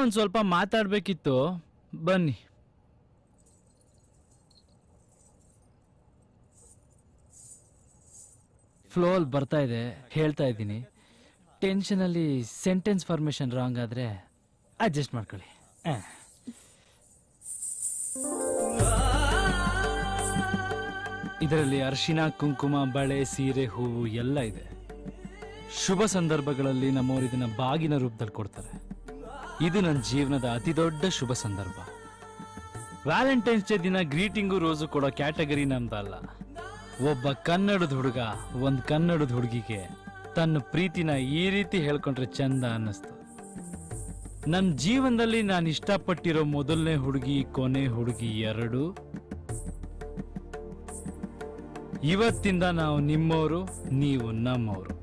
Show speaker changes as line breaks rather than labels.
ಒಂದ್ ಸ್ವಲ್ಪ ಮಾತಾಡ್ಬೇಕಿತ್ತು, ಬನ್ನಿ. ಫ್ಲೋ ಅಲ್ಲಿ ಬರ್ತಾ ಇದೆ, ಹೇಳ್ತಾ ಇದ್ದೀನಿ. ಟೆನ್ಷನಲ್ಲಿ ಸೆಂಟೆನ್ಸ್ ಫಾರ್ಮೇಶನ್ ರಾಂಗ್ ಆದ್ರೆ ಅಡ್ಜಸ್ಟ್ ಮಾಡ್ಕೊಳ್ಳಿ. ಇದರಲ್ಲಿ ಅರಿಶಿನ, ಕುಂಕುಮ, ಬಳೆ, ಸೀರೆ, ಹೂವು ಎಲ್ಲ ಇದೆ. ಶುಭ ಸಂದರ್ಭಗಳಲ್ಲಿ ನಮ್ಮವರು ಇದನ್ನ ಬಾಗಿನ ರೂಪದಲ್ಲಿ ಕೊಡ್ತಾರೆ. ಇದು ನನ್ನ ಜೀವನದ ಅತಿ ದೊಡ್ಡ ಶುಭ ಸಂದರ್ಭ. ವ್ಯಾಲೆಂಟೈನ್ಸ್ ಡೇ ದಿನ ಗ್ರೀಟಿಂಗು ರೋಸು ಕೊಡೋ ಕ್ಯಾಟಗರಿ ನಮ್ದಲ್ಲ. ಒಬ್ಬ ಕನ್ನಡದ ಹುಡುಗ ಒಂದ್ ಕನ್ನಡದ ಹುಡುಗಿಗೆ ತನ್ನ ಪ್ರೀತಿನ ಈ ರೀತಿ ಹೇಳ್ಕೊಂಡ್ರೆ ಚಂದ ಅನ್ನಿಸ್ತು. ನನ್ನ ಜೀವನದಲ್ಲಿ ನಾನು ಇಷ್ಟಪಟ್ಟಿರೋ ಮೊದಲನೇ ಹುಡುಗಿ, ಕೊನೆ ಹುಡುಗಿ ಎರಡು. ಇವತ್ತಿಂದ ನಾವು ನಿಮ್ಮವರು, ನೀವು ನಮ್ಮವರು.